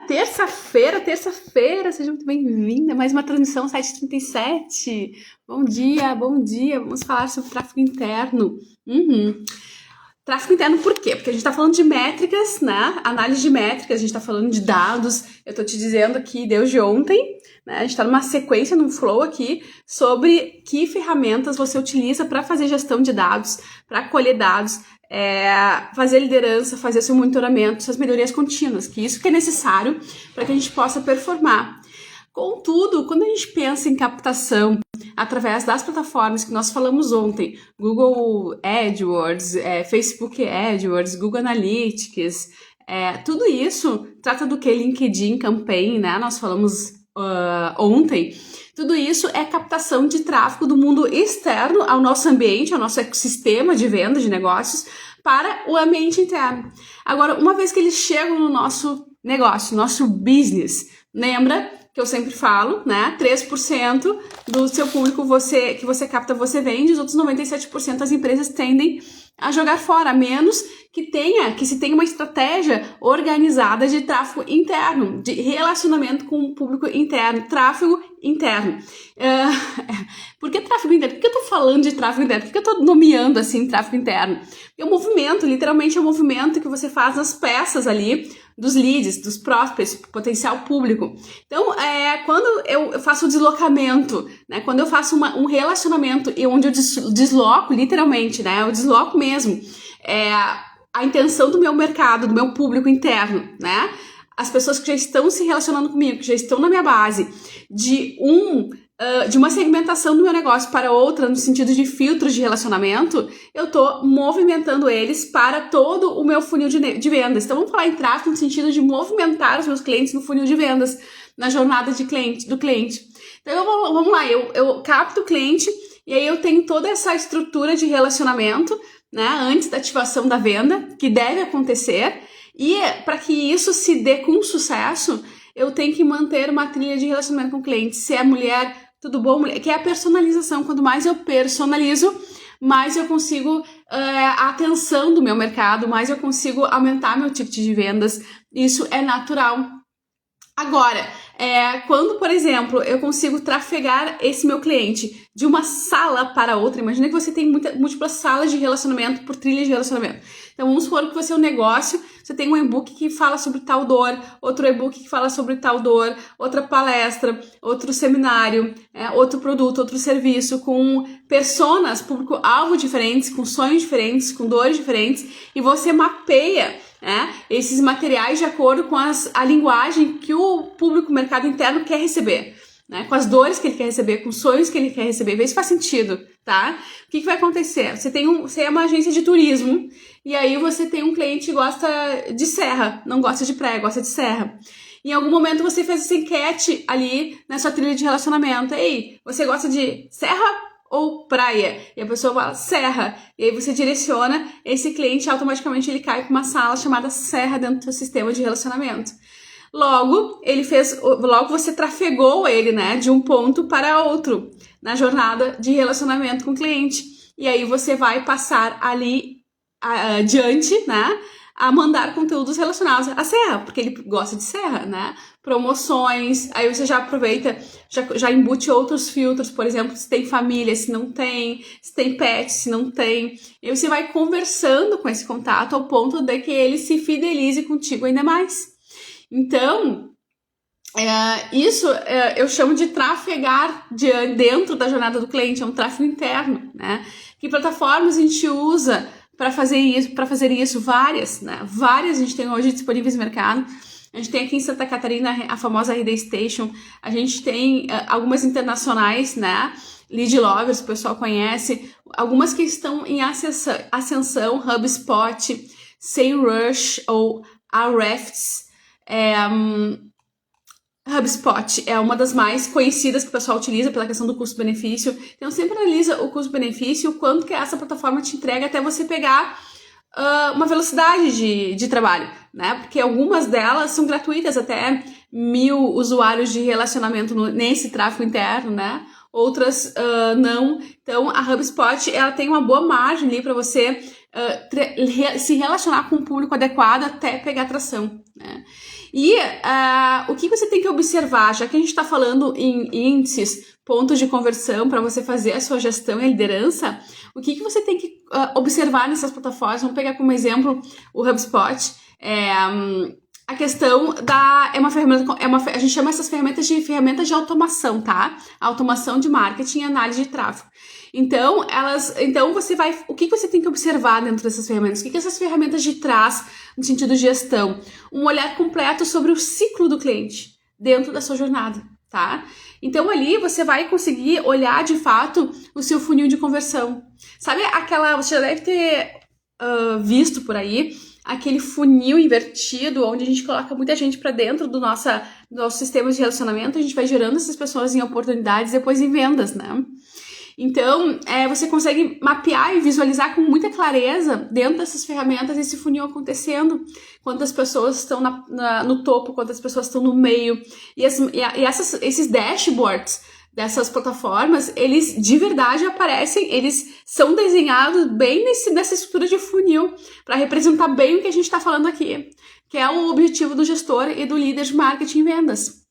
Terça-feira, seja muito bem-vinda, mais uma transmissão 7h37. Bom dia, vamos falar sobre tráfego interno. Tráfego interno por quê? Porque a gente tá falando de métricas, né? Análise de métricas, a gente tá falando de dados. Eu tô te dizendo aqui desde ontem, né? A gente tá numa sequência, num flow aqui, sobre que ferramentas você utiliza para fazer gestão de dados, para colher dados, fazer liderança, fazer seu monitoramento, suas melhorias contínuas, que isso que é necessário para que a gente possa performar. Contudo, quando a gente pensa em captação através das plataformas que nós falamos ontem, Google AdWords, Facebook AdWords, Google Analytics, tudo isso trata do que? LinkedIn Campaign, né? Nós falamos ontem. Tudo isso é captação de tráfego do mundo externo ao nosso ambiente, ao nosso ecossistema de venda de negócios, para o ambiente interno. Agora, uma vez que eles chegam no nosso negócio, nosso business, lembra que eu sempre falo, né? 3% do seu público que você capta, você vende, os outros 97% as empresas tendem a jogar fora, a menos que se tenha uma estratégia organizada de tráfego interno, de relacionamento com o público interno, tráfego interno. Por que tráfego interno? Por que eu tô falando de tráfego interno? Por que eu tô nomeando assim tráfego interno? Porque o movimento, literalmente é o movimento que você faz nas peças ali, dos leads, dos prospects, potencial público. Então, quando eu faço o deslocamento, né, quando eu faço um relacionamento e onde eu desloco, literalmente, né, eu desloco mesmo, a intenção do meu mercado, do meu público interno, né, as pessoas que já estão se relacionando comigo, que já estão na minha base, de uma segmentação do meu negócio para outra, no sentido de filtros de relacionamento, eu tô movimentando eles para todo o meu funil de vendas. Então, vamos falar em tráfego no sentido de movimentar os meus clientes no funil de vendas, na jornada do cliente. Então, vamos lá, eu capto o cliente e aí eu tenho toda essa estrutura de relacionamento, né, antes da ativação da venda, que deve acontecer, e para que isso se dê com sucesso, eu tenho que manter uma trilha de relacionamento com o cliente. Se é mulher, tudo bom, mulher? Que é a personalização. Quanto mais eu personalizo, mais eu consigo a atenção do meu mercado, mais eu consigo aumentar meu ticket de vendas. Isso é natural. Agora, quando, por exemplo, eu consigo trafegar esse meu cliente de uma sala para outra, imagina que você tem múltiplas salas de relacionamento por trilha de relacionamento. Então, vamos supor que você é um negócio, você tem um e-book que fala sobre tal dor, outro e-book que fala sobre tal dor, outra palestra, outro seminário, outro produto, outro serviço, com personas, público-alvo diferentes, com sonhos diferentes, com dores diferentes, e você mapeia esses materiais de acordo com a linguagem que o público, mercado interno quer receber, né? Com as dores que ele quer receber, com os sonhos que ele quer receber. Vê se faz sentido, tá? O que vai acontecer? Você é uma agência de turismo e aí você tem um cliente que gosta de serra, não gosta de praia, gosta de serra. Em algum momento você fez essa enquete ali na sua trilha de relacionamento. Ei, você gosta de serra ou praia? E a pessoa fala serra. E aí você direciona esse cliente, automaticamente ele cai para uma sala chamada serra dentro do seu sistema de relacionamento. Logo você trafegou ele, né, de um ponto para outro na jornada de relacionamento com o cliente. E aí você vai passar ali adiante, né, a mandar conteúdos relacionados à serra, porque ele gosta de serra, né? Promoções, aí você já aproveita, já embute outros filtros, por exemplo, se tem família, se não tem, se tem pet, se não tem. E você vai conversando com esse contato ao ponto de que ele se fidelize contigo ainda mais. Então, isso eu chamo de trafegar dentro da jornada do cliente, é um tráfego interno, né? Que plataformas a gente usa para fazer isso? Várias, né? Várias a gente tem hoje disponíveis no mercado. A gente tem aqui em Santa Catarina a famosa RD Station, a gente tem algumas internacionais, né? Lead Lovers, o pessoal conhece, algumas que estão em ascensão, HubSpot, SEMrush ou Ahrefs. HubSpot é uma das mais conhecidas que o pessoal utiliza pela questão do custo-benefício. Então, sempre analisa o custo-benefício, o quanto que essa plataforma te entrega até você pegar uma velocidade de trabalho, né? Porque algumas delas são gratuitas, até 1.000 usuários de relacionamento nesse tráfego interno, né? Outras não. Então, a HubSpot, ela tem uma boa margem ali para você se relacionar com um público adequado até pegar tração, né? E o que você tem que observar, já que a gente está falando em índices, pontos de conversão para você fazer a sua gestão e a liderança, o que você tem que observar nessas plataformas? Vamos pegar como exemplo o HubSpot. A questão é uma ferramenta, a gente chama essas ferramentas de automação, tá? Automação de marketing e análise de tráfego. Então, o que você tem que observar dentro dessas ferramentas? O que essas ferramentas te traz no sentido de gestão? Um olhar completo sobre o ciclo do cliente dentro da sua jornada, tá? Então, ali você vai conseguir olhar de fato o seu funil de conversão. Sabe você já deve ter visto por aí aquele funil invertido, onde a gente coloca muita gente para dentro do nosso sistema de relacionamento, a gente vai gerando essas pessoas em oportunidades, depois em vendas, né? Então, você consegue mapear e visualizar com muita clareza dentro dessas ferramentas esse funil acontecendo, quantas pessoas estão no topo, quantas pessoas estão no meio, e esses dashboards dessas plataformas, eles de verdade aparecem, eles são desenhados bem nessa estrutura de funil, para representar bem o que a gente está falando aqui, que é o objetivo do gestor e do líder de marketing e vendas.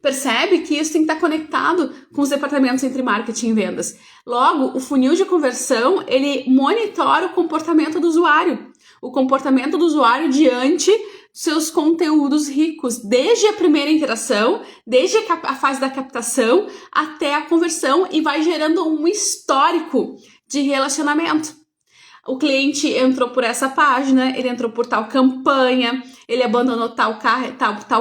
Percebe que isso tem que estar conectado com os departamentos entre marketing e vendas. Logo, o funil de conversão, ele monitora o comportamento do usuário. O comportamento do usuário diante dos seus conteúdos ricos, desde a primeira interação, desde a fase da captação até a conversão, e vai gerando um histórico de relacionamento. O cliente entrou por essa página, ele entrou por tal campanha, ele abandonou tal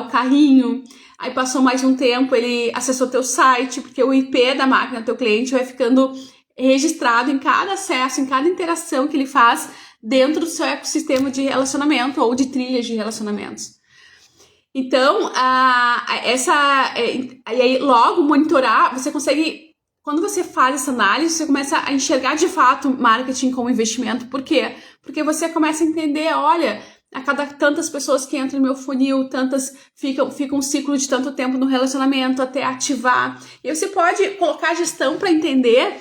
carrinho, aí passou mais um tempo, ele acessou teu site, porque o IP da máquina do teu cliente vai ficando registrado em cada acesso, em cada interação que ele faz dentro do seu ecossistema de relacionamento ou de trilhas de relacionamentos. Então, aí logo monitorar, você consegue, quando você faz essa análise, você começa a enxergar de fato marketing como investimento. Por quê? Porque você começa a entender, olha, a cada tantas pessoas que entram no meu funil, tantas ficam um ciclo de tanto tempo no relacionamento até ativar. E você pode colocar a gestão para entender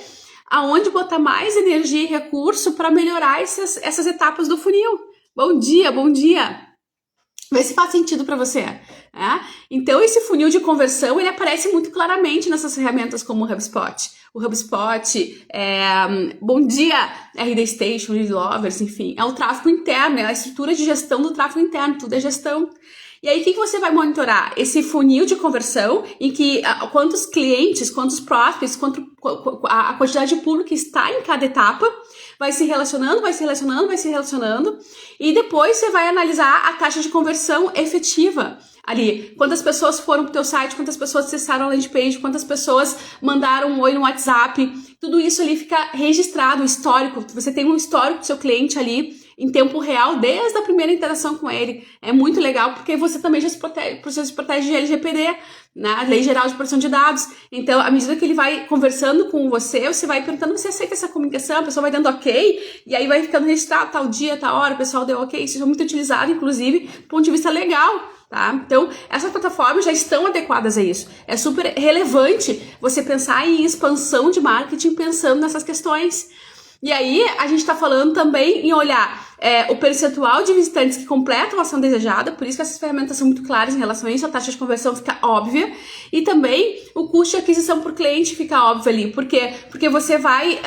aonde botar mais energia e recurso para melhorar essas etapas do funil. Bom dia, bom dia! Vê se faz sentido para você. Então, esse funil de conversão, ele aparece muito claramente nessas ferramentas como o HubSpot. O HubSpot, bom dia, RD Station, Lead Lovers, enfim. É o tráfego interno, é a estrutura de gestão do tráfego interno, tudo é gestão. E aí, o que você vai monitorar? Esse funil de conversão, em que quantos clientes, quantos prospects, a quantidade de público que está em cada etapa, vai se relacionando, e depois você vai analisar a taxa de conversão efetiva ali. Quantas pessoas foram pro teu site, quantas pessoas acessaram a landing page, quantas pessoas mandaram um oi no WhatsApp, tudo isso ali fica registrado, histórico. Você tem um histórico do seu cliente ali em tempo real, desde a primeira interação com ele. É muito legal, porque você também já se protege de LGPD, né? Lei Geral de Proteção de Dados. Então, à medida que ele vai conversando com você vai perguntando, você aceita essa comunicação? A pessoa vai dando ok, e aí vai ficando registrado tal dia, tal hora, o pessoal deu ok. Isso é muito utilizado, inclusive, do ponto de vista legal. Tá? Então, essas plataformas já estão adequadas a isso. É super relevante você pensar em expansão de marketing pensando nessas questões. E aí, a gente está falando também em olhar o percentual de visitantes que completam a ação desejada, por isso que essas ferramentas são muito claras em relação a isso, a taxa de conversão fica óbvia, e também o custo de aquisição por cliente fica óbvio ali. Por quê? Porque você vai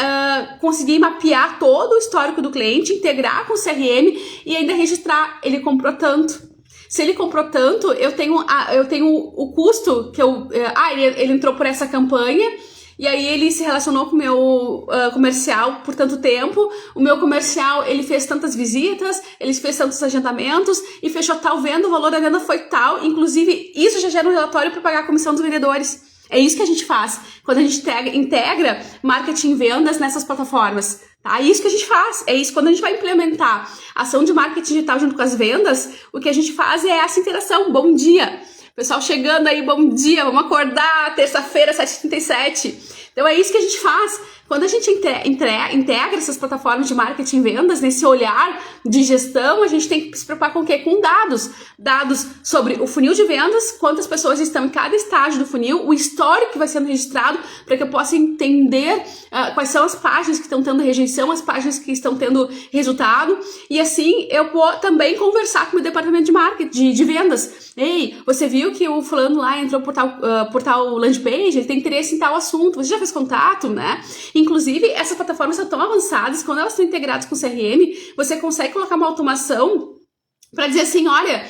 conseguir mapear todo o histórico do cliente, integrar com o CRM e ainda registrar, ele comprou tanto. Se ele comprou tanto, eu tenho o custo que ele entrou por essa campanha, e aí ele se relacionou com o meu comercial por tanto tempo, o meu comercial, ele fez tantas visitas, ele fez tantos agendamentos e fechou tal venda, o valor da venda foi tal, inclusive isso já gera um relatório para pagar a comissão dos vendedores. É isso que a gente faz quando a gente integra marketing e vendas nessas plataformas. Tá? É isso que a gente faz. É isso quando a gente vai implementar ação de marketing digital junto com as vendas, o que a gente faz é essa interação. Bom dia! Pessoal chegando aí, bom dia, vamos acordar, terça-feira, 7h37. Então é isso que a gente faz. Quando a gente integra essas plataformas de marketing e vendas, nesse olhar de gestão, a gente tem que se preocupar com o quê? Com dados. Dados sobre o funil de vendas, quantas pessoas estão em cada estágio do funil, o histórico que vai sendo registrado, para que eu possa entender quais são as páginas que estão tendo rejeição, as páginas que estão tendo resultado, e assim eu vou também conversar com o meu departamento de marketing, de vendas. Ei, você viu que o fulano lá entrou por tal landing page, ele tem interesse em tal assunto, você já fez contato, né? Inclusive, essas plataformas são tão avançadas, quando elas estão integradas com o CRM, você consegue colocar uma automação para dizer assim, olha,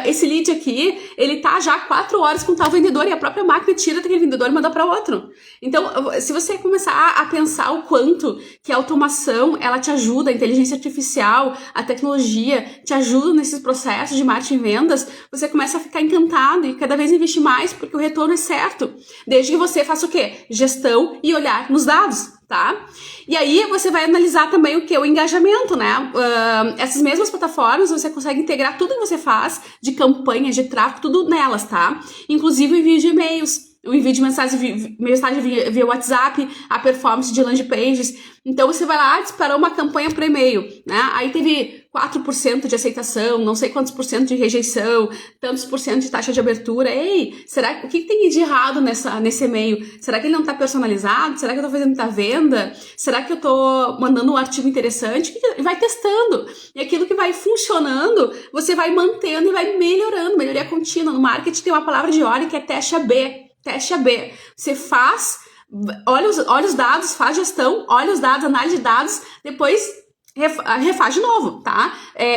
esse lead aqui, ele tá já há 4 horas com tal vendedor e a própria máquina tira daquele vendedor e manda para outro. Então, se você começar a pensar o quanto que a automação, ela te ajuda, a inteligência artificial, a tecnologia te ajuda nesses processos de marketing e vendas, você começa a ficar encantado e cada vez investir mais, porque o retorno é certo. Desde que você faça o quê? Gestão e olhar nos dados. Tá? E aí você vai analisar também o que? O engajamento, né? Essas mesmas plataformas você consegue integrar tudo que você faz de campanha, de tráfego, tudo nelas, tá? Inclusive o envio de e-mails, o envio de mensagem via WhatsApp, a performance de landing pages. Então você vai lá, disparou uma campanha por e-mail, né? Aí teve 4% de aceitação, não sei quantos por cento de rejeição, tantos por cento de taxa de abertura. Ei, o que tem de errado nesse e-mail? Será que ele não está personalizado? Será que eu estou fazendo muita venda? Será que eu estou mandando um artigo interessante? E vai testando. E aquilo que vai funcionando, você vai mantendo e vai melhorando. Melhoria contínua. No marketing tem uma palavra de ordem que é teste AB. Teste AB. Você faz, olha os dados, faz gestão, olha os dados, análise de dados, depois refaz de novo, tá?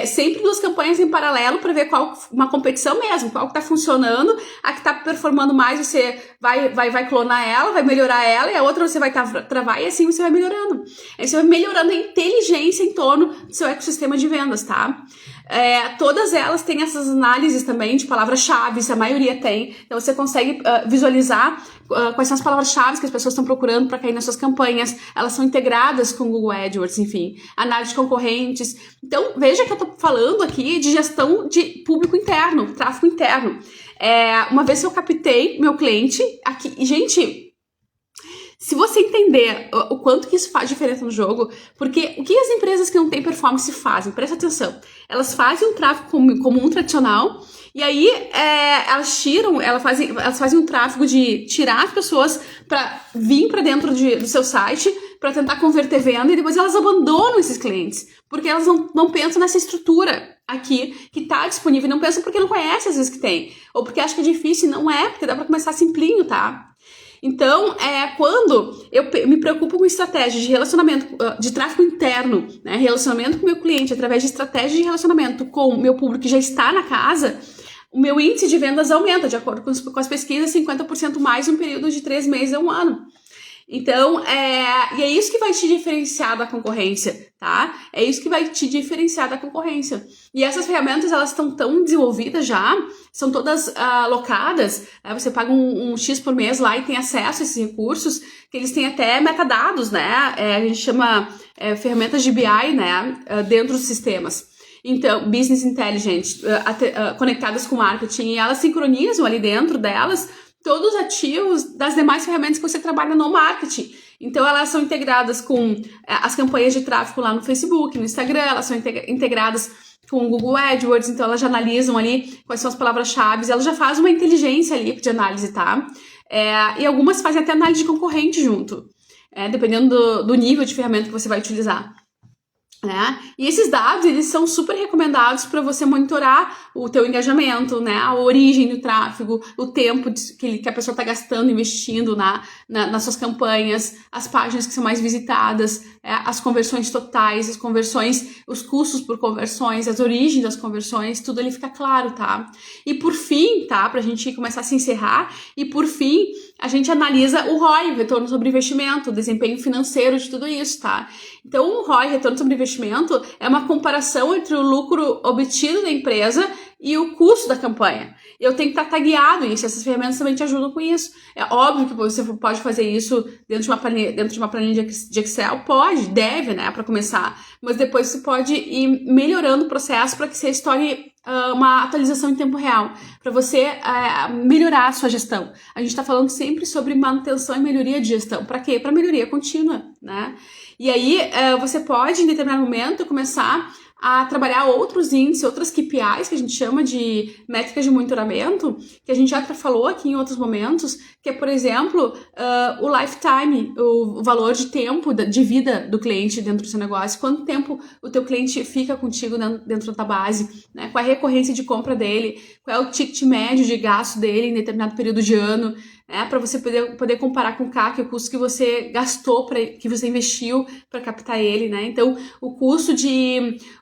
Sempre 2 campanhas em paralelo para ver uma competição mesmo, qual que tá funcionando, a que tá performando mais você vai clonar ela, vai melhorar ela, e a outra você vai travar, e assim você vai melhorando. Aí você vai melhorando a inteligência em torno do seu ecossistema de vendas, tá? Todas elas têm essas análises também de palavras-chave, a maioria tem. Então você consegue visualizar quais são as palavras-chave que as pessoas estão procurando para cair nas suas campanhas. Elas são integradas com o Google AdWords, enfim. Análise de concorrentes. Então veja que eu estou falando aqui de gestão de público interno, tráfego interno. Uma vez que eu captei meu cliente aqui, e gente, se você entender o quanto que isso faz diferença no jogo, porque o que as empresas que não têm performance fazem? Presta atenção. Elas fazem um tráfego comum tradicional, e aí elas fazem um tráfego de tirar as pessoas para vir para dentro do seu site, para tentar converter venda, e depois elas abandonam esses clientes, porque elas não pensam nessa estrutura aqui que está disponível, não pensam porque não conhecem às vezes que tem, ou porque acha que é difícil, não é, porque dá para começar simplinho, tá? Então, quando eu me preocupo com estratégia de relacionamento, de tráfego interno, né, relacionamento com o meu cliente através de estratégia de relacionamento com o meu público que já está na casa, o meu índice de vendas aumenta, de acordo com as pesquisas, 50% mais em um período de 3 meses a 1 ano. Então, e é isso que vai te diferenciar da concorrência, tá? É isso que vai te diferenciar da concorrência. E essas ferramentas, elas estão tão desenvolvidas já, são todas alocadas, você paga um X por mês lá e tem acesso a esses recursos, que eles têm até metadados, né? A gente chama ferramentas de BI, né? Dentro dos sistemas. Então, Business Intelligence, conectadas com marketing, e elas sincronizam ali dentro delas todos os ativos das demais ferramentas que você trabalha no marketing. Então, elas são integradas com as campanhas de tráfego lá no Facebook, no Instagram, elas são integradas com o Google AdWords, então elas já analisam ali quais são as palavras-chave, elas já fazem uma inteligência ali de análise, tá? E algumas fazem até análise de concorrente junto, dependendo do nível de ferramenta que você vai utilizar. Né? E esses dados, eles são super recomendados para você monitorar o teu engajamento, né? A origem do tráfego, o tempo que a pessoa está gastando, investindo nas suas campanhas, as páginas que são mais visitadas, as conversões totais, as conversões, os custos por conversões, as origens das conversões, tudo ali fica claro, tá? E por fim, tá? Pra gente começar a se encerrar, e por fim, a gente analisa o ROI, o retorno sobre investimento, o desempenho financeiro de tudo isso, tá? Então, o ROI, retorno sobre investimento, é uma comparação entre o lucro obtido da empresa e o custo da campanha. Eu tenho que estar tagueado isso, essas ferramentas também te ajudam com isso. É óbvio que você pode fazer isso dentro de uma planilha de Excel, pode, deve, né, para começar. Mas depois você pode ir melhorando o processo para que você se torne uma atualização em tempo real, para você melhorar a sua gestão. A gente está falando sempre sobre manutenção e melhoria de gestão. Para quê? Para melhoria contínua, né? E aí você pode, em determinado momento, começar a trabalhar outros índices, outras KPIs, que a gente chama de métricas de monitoramento, que a gente já falou aqui em outros momentos, que é, por exemplo, o lifetime, o valor de tempo de vida do cliente dentro do seu negócio, quanto tempo o teu cliente fica contigo dentro da tua base, né? Qual é a recorrência de compra dele, qual é o ticket médio de gasto dele em determinado período de ano, para você poder comparar com o CAC, o custo que você gastou, que você investiu para captar ele, né? Então, o custo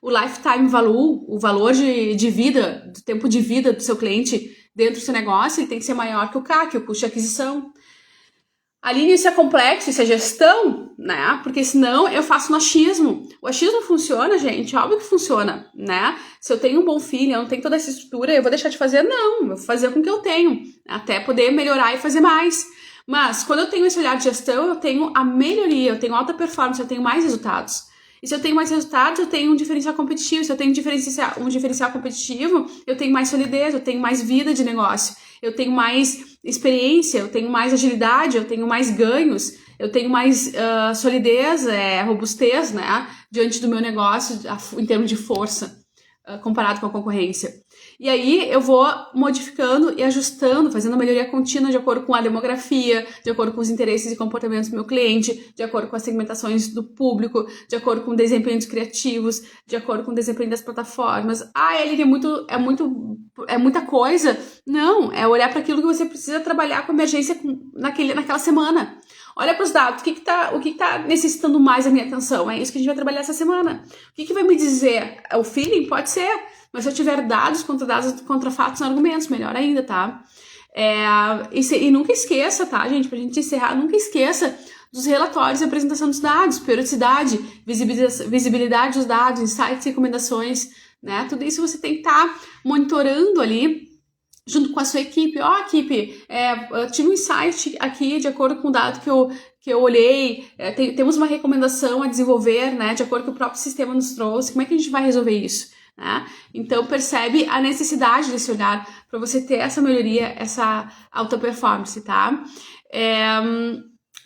o lifetime value, o valor de vida, do tempo de vida do seu cliente dentro do seu negócio, ele tem que ser maior que o CAC, o custo de aquisição. Ali isso é complexo, isso é gestão, né? Porque senão eu faço no achismo. O achismo funciona, gente? Óbvio que funciona, né? Se eu tenho um bom feeling, eu não tenho toda essa estrutura, eu vou deixar de fazer? Não, eu vou fazer com o que eu tenho, até poder melhorar e fazer mais. Mas quando eu tenho esse olhar de gestão, eu tenho a melhoria, eu tenho alta performance, eu tenho mais resultados. E se eu tenho mais resultados, eu tenho um diferencial competitivo. Se eu tenho um diferencial competitivo, eu tenho mais solidez, eu tenho mais vida de negócio, eu tenho mais experiência, eu tenho mais agilidade, eu tenho mais ganhos, eu tenho mais solidez, robustez, né, diante do meu negócio em termos de força, comparado com a concorrência. E aí eu vou modificando e ajustando, fazendo a melhoria contínua de acordo com a demografia, de acordo com os interesses e comportamentos do meu cliente, de acordo com as segmentações do público, de acordo com desempenhos criativos, de acordo com o desempenho das plataformas. Ele é muita coisa. Não, é olhar para aquilo que você precisa trabalhar com emergência naquela semana. Olha para os dados, o que tá necessitando mais da minha atenção? É isso que a gente vai trabalhar essa semana. O que vai me dizer? O feeling? Pode ser, mas se eu tiver dados contra fatos e argumentos, melhor ainda, tá? E nunca esqueça, tá, gente? Pra gente encerrar, nunca esqueça dos relatórios e apresentação dos dados, periodicidade, visibilidade dos dados, insights e recomendações, né? Tudo isso você tem que estar monitorando ali, junto com a sua equipe. Equipe, eu tive um insight aqui de acordo com o dado que eu olhei, temos uma recomendação a desenvolver, né, de acordo com o próprio sistema nos trouxe, como é que a gente vai resolver isso? Né? Então percebe a necessidade desse olhar para você ter essa melhoria, essa alta performance, tá?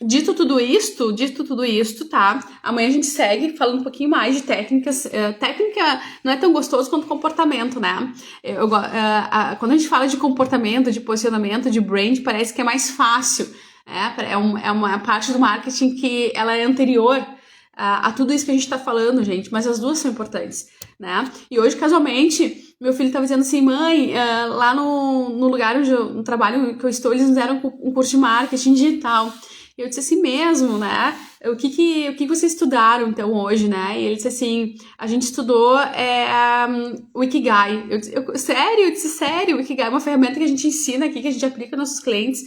Dito tudo isto, tá? Amanhã a gente segue falando um pouquinho mais de técnicas. Técnica não é tão gostoso quanto comportamento, né? Quando a gente fala de comportamento, de posicionamento, de brand, parece que é mais fácil. É uma parte do marketing que ela é anterior a tudo isso que a gente tá falando, gente. Mas as duas são importantes, né? E hoje, casualmente, meu filho tava dizendo assim, mãe, lá no lugar no trabalho que eu estou, eles nos deram um curso de marketing digital. Eu disse assim mesmo, né? O que vocês estudaram, então, hoje, né? E ele disse assim, a gente estudou o Ikigai. Eu disse, sério? O Ikigai é uma ferramenta que a gente ensina aqui, que a gente aplica aos nossos clientes,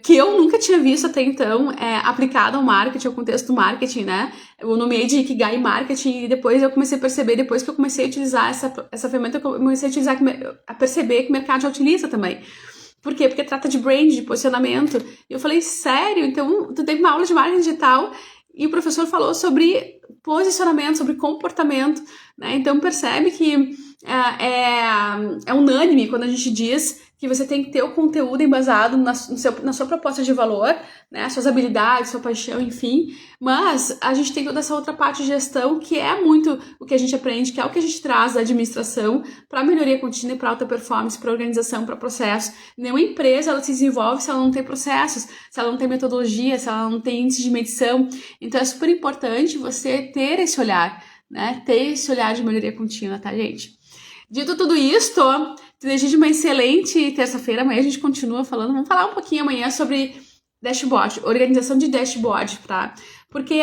que eu nunca tinha visto até então, aplicada ao marketing, ao contexto do marketing, né? Eu nomeei de Ikigai Marketing e depois eu comecei a perceber, depois que eu comecei a utilizar essa ferramenta, eu comecei a perceber que o mercado já utiliza também. Por quê? Porque trata de brand, de posicionamento. E eu falei, sério? Então, tu teve uma aula de marketing digital e o professor falou sobre posicionamento, sobre comportamento, né? Então, percebe que é unânime quando a gente diz que você tem que ter o conteúdo embasado na sua proposta de valor, né? Suas habilidades, sua paixão, enfim. Mas a gente tem toda essa outra parte de gestão que é muito o que a gente aprende, que é o que a gente traz da administração para melhoria contínua e para alta performance, para organização, para processo. Nenhuma empresa ela se desenvolve se ela não tem processos, se ela não tem metodologia, se ela não tem índice de medição. Então é super importante você ter esse olhar, né? Ter esse olhar de melhoria contínua, tá, gente? Dito tudo isto, te desejo uma excelente terça-feira. Amanhã a gente continua falando. Vamos falar um pouquinho amanhã sobre dashboard, organização de dashboard, tá? Porque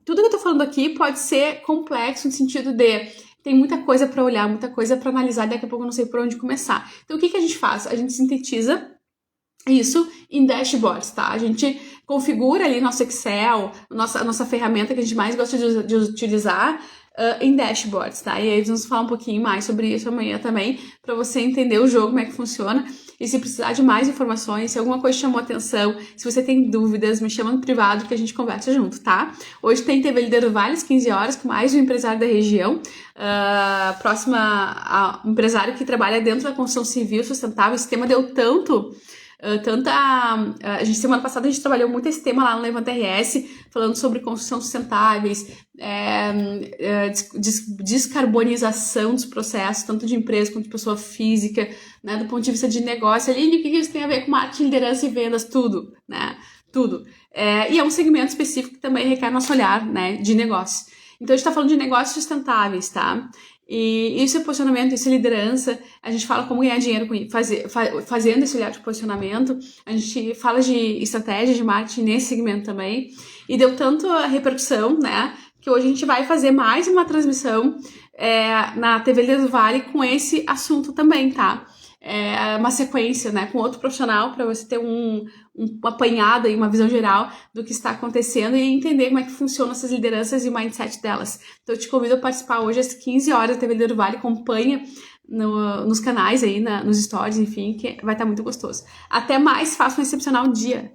tudo que eu tô falando aqui pode ser complexo no sentido de tem muita coisa para olhar, muita coisa para analisar, daqui a pouco eu não sei por onde começar. Então o que a gente faz? A gente sintetiza isso em dashboards, tá? A gente configura ali nosso Excel, a nossa ferramenta que a gente mais gosta de utilizar, em dashboards, tá? E aí vamos falar um pouquinho mais sobre isso amanhã também, para você entender o jogo, como é que funciona. E se precisar de mais informações, se alguma coisa chamou atenção, se você tem dúvidas, me chama no privado que a gente conversa junto, tá? Hoje tem TV Líder do Vale às 15 horas com mais um empresário da região, próxima a um empresário que trabalha dentro da construção civil sustentável. Esse tema deu a gente, semana passada a gente trabalhou muito esse tema lá no Levanta RS, falando sobre construção sustentáveis, descarbonização dos processos, tanto de empresa quanto de pessoa física, né, do ponto de vista de negócio. Aline, o que isso tem a ver com marketing, liderança e vendas? Tudo, né? Tudo. E é um segmento específico que também requer nosso olhar, né, de negócio. Então a gente tá falando de negócios sustentáveis, tá? E isso é posicionamento, isso é liderança. A gente fala como ganhar dinheiro fazendo esse olhar de posicionamento. A gente fala de estratégia de marketing nesse segmento também. E deu tanto a repercussão, né, que hoje a gente vai fazer mais uma transmissão na TV Líder do Vale com esse assunto também, tá? Uma sequência, né, com outro profissional para você ter um apanhado e uma visão geral do que está acontecendo e entender como é que funcionam essas lideranças e o mindset delas. Então eu te convido a participar hoje às 15 horas da TV Líder do Vale, acompanha nos canais aí, nos stories, enfim, que vai estar muito gostoso. Até mais, faça um excepcional dia!